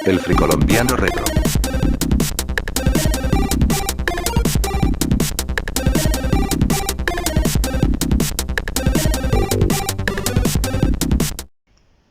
El Fricolombiano Retro.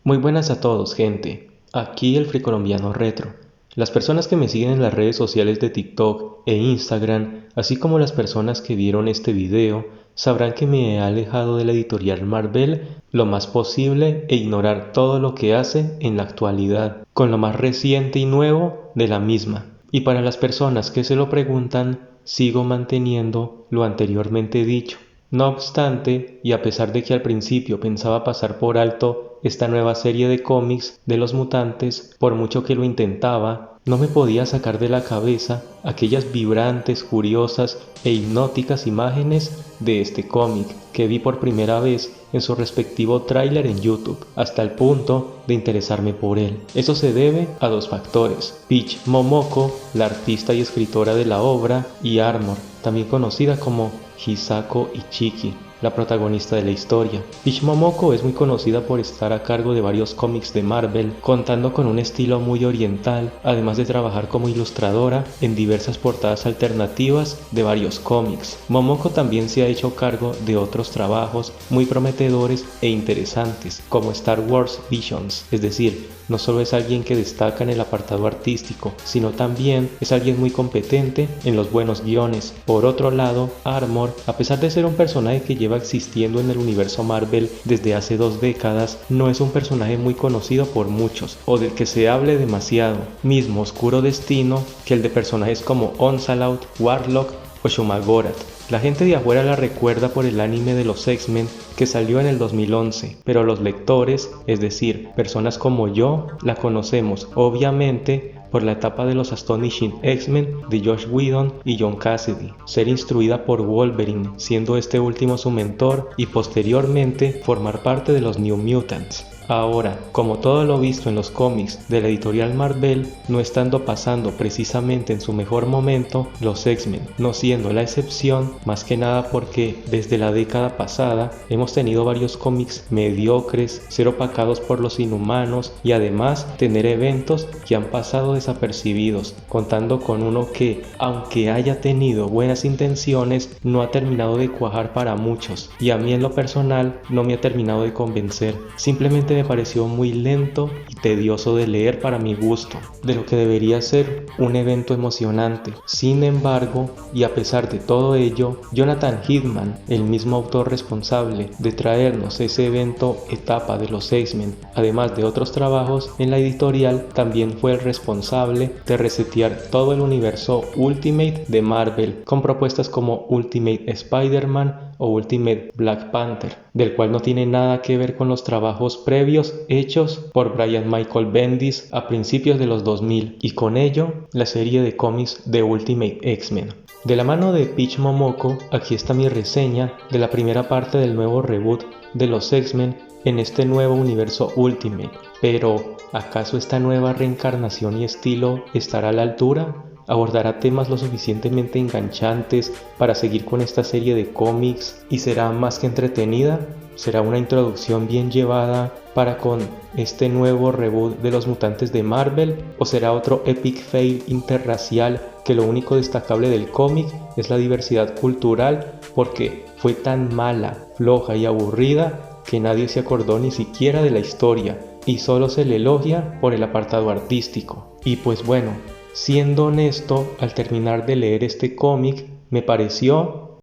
Muy buenas a todos, gente. Aquí el Fricolombiano Retro. Las personas que me siguen en las redes sociales de TikTok e Instagram, así como las personas que vieron este video, sabrán que me he alejado de la editorial Marvel lo más posible e ignorar todo lo que hace en la actualidad, con lo más reciente y nuevo de la misma. Y para las personas que se lo preguntan, sigo manteniendo lo anteriormente dicho. No obstante, y a pesar de que al principio pensaba pasar por alto esta nueva serie de cómics de los mutantes, por mucho que lo intentaba, no me podía sacar de la cabeza aquellas vibrantes, curiosas e hipnóticas imágenes de este cómic que vi por primera vez en su respectivo tráiler en YouTube, hasta el punto de interesarme por él. Eso se debe a dos factores: Peach Momoko, la artista y escritora de la obra, y Armor, también conocida como Hisako Ichiki, la protagonista de la historia. Peach Momoko es muy conocida por estar a cargo de varios cómics de Marvel, contando con un estilo muy oriental, además de trabajar como ilustradora en diversas portadas alternativas de varios cómics. Momoko también se ha hecho cargo de otros trabajos muy prometedores e interesantes, como Star Wars Visions, es decir, no solo es alguien que destaca en el apartado artístico, sino también es alguien muy competente en los buenos guiones. Por otro lado, Armor, a pesar de ser un personaje que lleva existiendo en el universo Marvel desde hace 2 décadas, no es un personaje muy conocido por muchos, o del que se hable demasiado. Mismo oscuro destino que el de personajes como Onslaught, Warlock o Shumagorath. La gente de afuera la recuerda por el anime de los X-Men que salió en el 2011, pero los lectores, es decir, personas como yo, la conocemos obviamente por la etapa de los Astonishing X-Men de Joss Whedon y John Cassaday, ser instruida por Wolverine, siendo este último su mentor, y posteriormente formar parte de los New Mutants. Ahora, como todo lo visto en los cómics de la editorial Marvel, no estando pasando precisamente en su mejor momento, los X-Men no siendo la excepción, más que nada porque desde la década pasada hemos tenido varios cómics mediocres, ser opacados por los Inhumanos y además tener eventos que han pasado desapercibidos, contando con uno que, aunque haya tenido buenas intenciones, no ha terminado de cuajar para muchos, y a mí en lo personal no me ha terminado de convencer. Simplemente me pareció muy lento y tedioso de leer para mi gusto, de lo que debería ser un evento emocionante. Sin embargo, y a pesar de todo ello, Jonathan Hickman, el mismo autor responsable de traernos ese evento etapa de los X-Men, además de otros trabajos en la editorial, también fue el responsable de resetear todo el universo Ultimate de Marvel, con propuestas como Ultimate Spider-Man o Ultimate Black Panther, del cual no tiene nada que ver con los trabajos previos hechos por Brian Michael Bendis a principios de los 2000, y con ello la serie de cómics de Ultimate X-Men. De la mano de Peach Momoko, aquí está mi reseña de la primera parte del nuevo reboot de los X-Men en este nuevo universo Ultimate. Pero, ¿acaso esta nueva reencarnación y estilo estará a la altura? ¿Abordará temas lo suficientemente enganchantes para seguir con esta serie de cómics? ¿Y será más que entretenida? ¿Será una introducción bien llevada para con este nuevo reboot de los mutantes de Marvel? ¿O será otro epic fail interracial que lo único destacable del cómic es la diversidad cultural, porque fue tan mala, floja y aburrida que nadie se acordó ni siquiera de la historia y solo se le elogia por el apartado artístico? Y pues bueno, siendo honesto, al terminar de leer este cómic me pareció...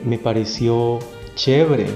me pareció chévere.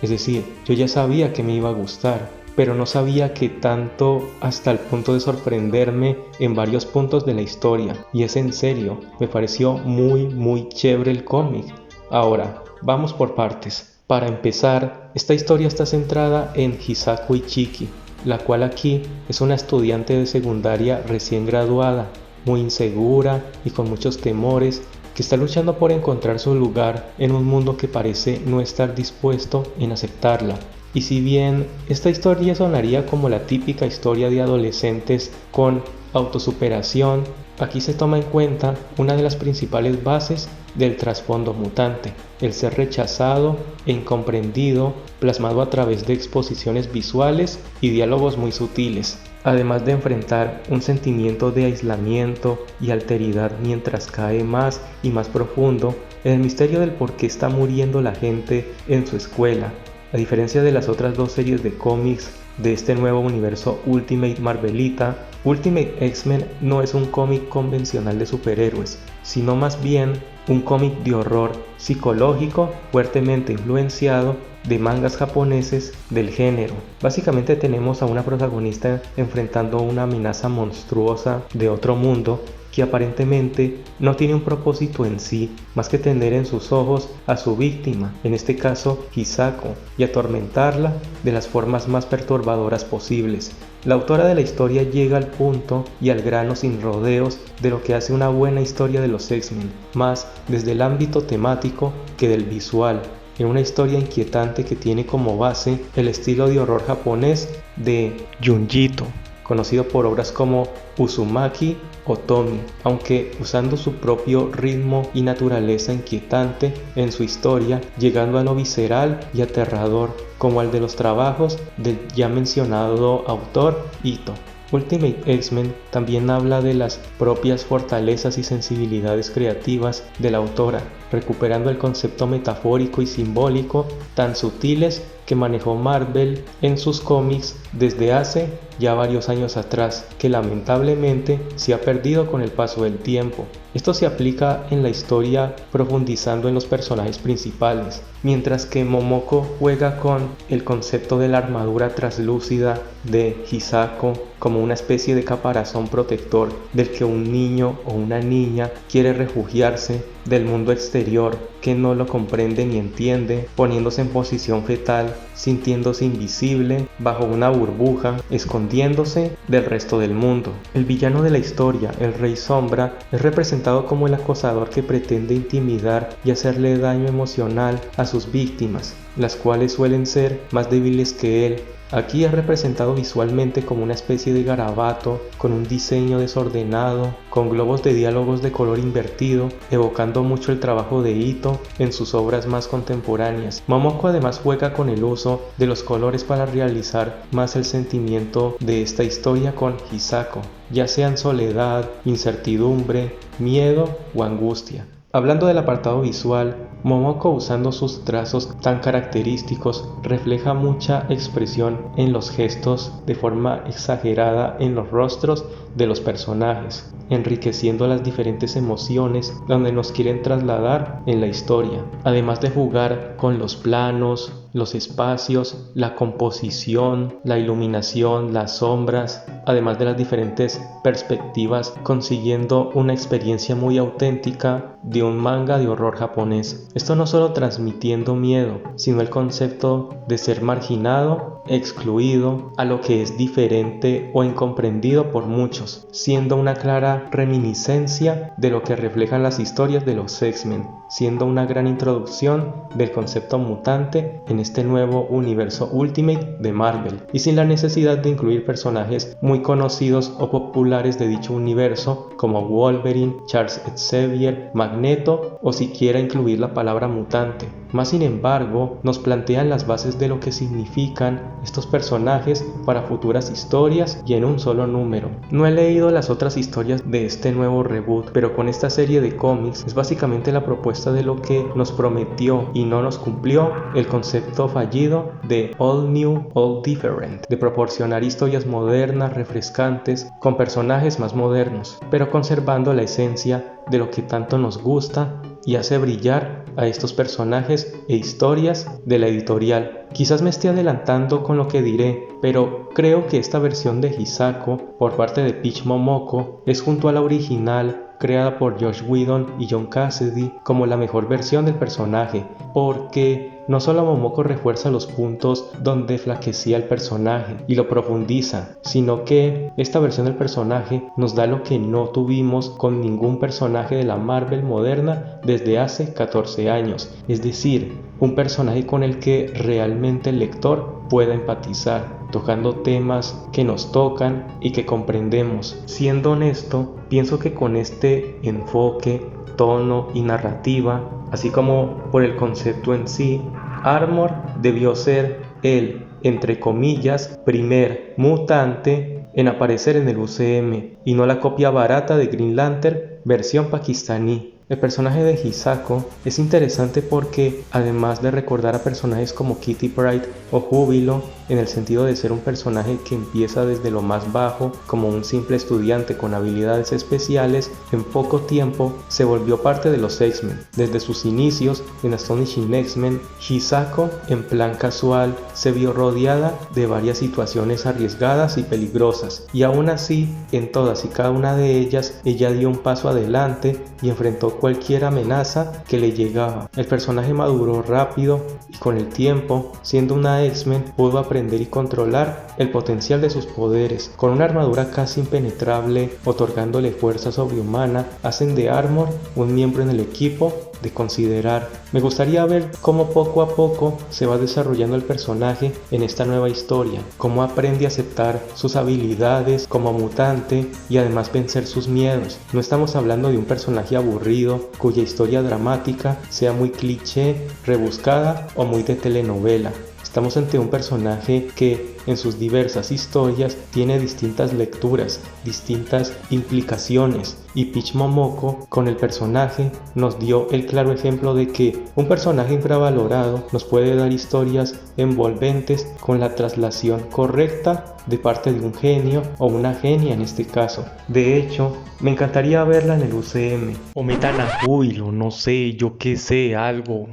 Es decir, yo ya sabía que me iba a gustar, pero no sabía que tanto, hasta el punto de sorprenderme en varios puntos de la historia. Y es en serio, me pareció muy chévere el cómic. Ahora, vamos por partes. Para empezar, esta historia está centrada en Hisako Ichiki, la cual aquí es una estudiante de secundaria recién graduada, muy insegura y con muchos temores, que está luchando por encontrar su lugar en un mundo que parece no estar dispuesto en aceptarla. Y si bien esta historia sonaría como la típica historia de adolescentes con autosuperación, aquí se toma en cuenta una de las principales bases del trasfondo mutante, el ser rechazado e incomprendido, plasmado a través de exposiciones visuales y diálogos muy sutiles, además de enfrentar un sentimiento de aislamiento y alteridad mientras cae más y más profundo en el misterio del por qué está muriendo la gente en su escuela. A diferencia de las otras dos series de cómics de este nuevo universo Ultimate Marvelita, Ultimate X-Men no es un cómic convencional de superhéroes, sino más bien un cómic de horror psicológico fuertemente influenciado de mangas japoneses del género. Básicamente tenemos a una protagonista enfrentando una amenaza monstruosa de otro mundo que aparentemente no tiene un propósito en sí, más que tener en sus ojos a su víctima, en este caso Hisako, y atormentarla de las formas más perturbadoras posibles. La autora de la historia llega al punto y al grano sin rodeos de lo que hace una buena historia de los X-Men, más desde el ámbito temático que del visual, en una historia inquietante que tiene como base el estilo de horror japonés de Junji Ito, conocido por obras como Uzumaki o Tomie, aunque usando su propio ritmo y naturaleza inquietante en su historia, llegando a lo visceral y aterrador, como al de los trabajos del ya mencionado autor Ito. Ultimate X-Men también habla de las propias fortalezas y sensibilidades creativas de la autora, recuperando el concepto metafórico y simbólico tan sutiles que manejó Marvel en sus cómics desde hace ya varios años atrás, que lamentablemente se ha perdido con el paso del tiempo. Esto se aplica en la historia profundizando en los personajes principales, mientras que Momoko juega con el concepto de la armadura translúcida de Hisako como una especie de caparazón protector del que un niño o una niña quiere refugiarse del mundo exterior que no lo comprende ni entiende, poniéndose en posición fetal, sintiéndose invisible bajo una burbuja, escondiéndose del resto del mundo. El villano de la historia, el Rey Sombra, es representado como el acosador que pretende intimidar y hacerle daño emocional a sus víctimas, las cuales suelen ser más débiles que él. Aquí es representado visualmente como una especie de garabato, con un diseño desordenado, con globos de diálogos de color invertido, evocando mucho el trabajo de Ito en sus obras más contemporáneas. Momoko además juega con el uso de los colores para realizar más el sentimiento de esta historia con Hisako, ya sean soledad, incertidumbre, miedo o angustia. Hablando del apartado visual, Momoko, usando sus trazos tan característicos, refleja mucha expresión en los gestos de forma exagerada en los rostros de los personajes, enriqueciendo las diferentes emociones donde nos quieren trasladar en la historia, además de jugar con los planos, los espacios, la composición, la iluminación, las sombras, además de las diferentes perspectivas, consiguiendo una experiencia muy auténtica de un manga de horror japonés. Esto no solo transmitiendo miedo, sino el concepto de ser marginado, excluido, a lo que es diferente o incomprendido por muchos, siendo una clara reminiscencia de lo que reflejan las historias de los X-Men, siendo una gran introducción del concepto mutante en este nuevo universo Ultimate de Marvel, y sin la necesidad de incluir personajes muy conocidos o populares de dicho universo como Wolverine, Charles Xavier, Magneto o siquiera incluir la palabra mutante. Más sin embargo, nos plantean las bases de lo que significan estos personajes para futuras historias y en un solo número. No he leído las otras historias de este nuevo reboot, pero con esta serie de cómics es básicamente la propuesta de lo que nos prometió y no nos cumplió el concepto fallido de All New, All Different, de proporcionar historias modernas, refrescantes, con personajes más modernos, pero conservando la esencia de lo que tanto nos gusta y hace brillar a estos personajes e historias de la editorial. Quizás me esté adelantando con lo que diré, pero creo que esta versión de Hisako por parte de Peach Momoko es, junto a la original creada por Joss Whedon y John Cassaday, como la mejor versión del personaje, porque no solo Momoko refuerza los puntos donde flaquecía el personaje y lo profundiza, sino que esta versión del personaje nos da lo que no tuvimos con ningún personaje de la Marvel moderna desde hace 14 años, es decir, un personaje con el que realmente el lector pueda empatizar, tocando temas que nos tocan y que comprendemos. Siendo honesto, pienso que con este enfoque, tono y narrativa, así como por el concepto en sí, Armor debió ser el, entre comillas, primer mutante en aparecer en el UCM y no la copia barata de Green Lantern versión pakistaní. El personaje de Hisako es interesante porque, además de recordar a personajes como Kitty Pryde o Júbilo, en el sentido de ser un personaje que empieza desde lo más bajo como un simple estudiante con habilidades especiales, en poco tiempo se volvió parte de los X-Men. Desde sus inicios en Astonishing X-Men, Hisako, en plan casual, se vio rodeada de varias situaciones arriesgadas y peligrosas, y aún así, en todas y cada una de ellas, ella dio un paso adelante y enfrentó cualquier amenaza que le llegaba. El personaje maduró rápido y con el tiempo, siendo una X-Men, pudo aprender y controlar el potencial de sus poderes. Con una armadura casi impenetrable, otorgándole fuerza sobrehumana, hacen de Armor un miembro en el equipo de considerar. Me gustaría ver cómo poco a poco se va desarrollando el personaje en esta nueva historia, cómo aprende a aceptar sus habilidades como mutante y además vencer sus miedos. No estamos hablando de un personaje aburrido cuya historia dramática sea muy cliché, rebuscada o muy de telenovela. Estamos ante un personaje que en sus diversas historias tiene distintas lecturas, distintas implicaciones, y Peach Momoko con el personaje nos dio el claro ejemplo de que un personaje infravalorado nos puede dar historias envolventes con la traslación correcta de parte de un genio o una genia en este caso. De hecho, me encantaría verla en el UCM, o metan a Júbilo, no sé, yo qué sé, algo,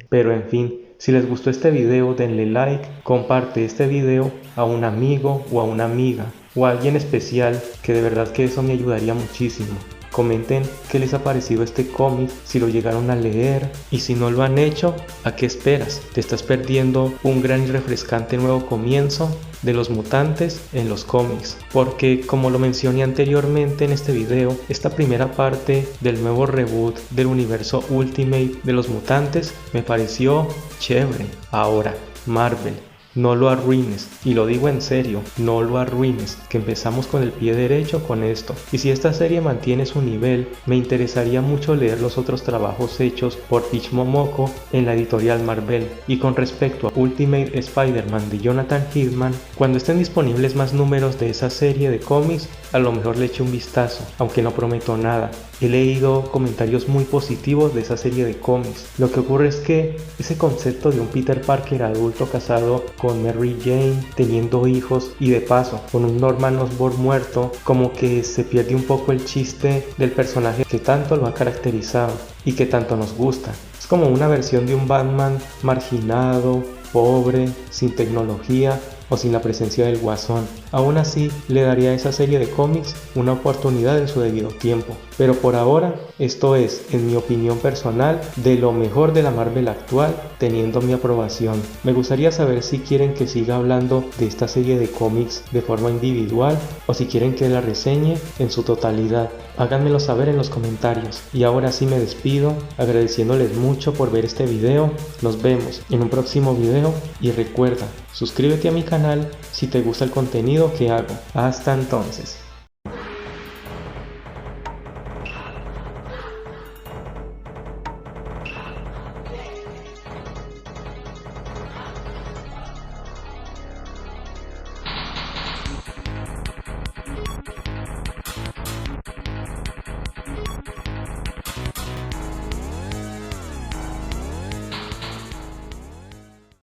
pero en fin. Si les gustó este video, denle like, comparte este video a un amigo o a una amiga o a alguien especial, que de verdad que eso me ayudaría muchísimo. Comenten qué les ha parecido este cómic, si lo llegaron a leer, y si no lo han hecho, ¿a qué esperas? Te estás perdiendo un gran y refrescante nuevo comienzo de los mutantes en los cómics, porque como lo mencioné anteriormente en este video, esta primera parte del nuevo reboot del universo Ultimate de los mutantes me pareció chévere. Ahora, Marvel, no lo arruines, y lo digo en serio, no lo arruines, que empezamos con el pie derecho con esto. Y si esta serie mantiene su nivel, me interesaría mucho leer los otros trabajos hechos por Peach Momoko en la editorial Marvel. Y con respecto a Ultimate Spider-Man de Jonathan Hickman, cuando estén disponibles más números de esa serie de cómics, a lo mejor le eche un vistazo, aunque no prometo nada. He leído comentarios muy positivos de esa serie de cómics. Lo que ocurre es que ese concepto de un Peter Parker adulto casado con Mary Jane, teniendo hijos y de paso con un Norman Osborn muerto, como que se pierde un poco el chiste del personaje que tanto lo ha caracterizado y que tanto nos gusta. Es como una versión de un Batman marginado, pobre, sin tecnología o sin la presencia del Guasón. Aún así, le daría a esa serie de cómics una oportunidad en su debido tiempo. Pero por ahora, esto es, en mi opinión personal, de lo mejor de la Marvel actual, teniendo mi aprobación. Me gustaría saber si quieren que siga hablando de esta serie de cómics de forma individual o si quieren que la reseñe en su totalidad. Háganmelo saber en los comentarios. Y ahora sí me despido, agradeciéndoles mucho por ver este video. Nos vemos en un próximo video y recuerda, suscríbete a mi canal si te gusta el contenido que hago. Hasta entonces.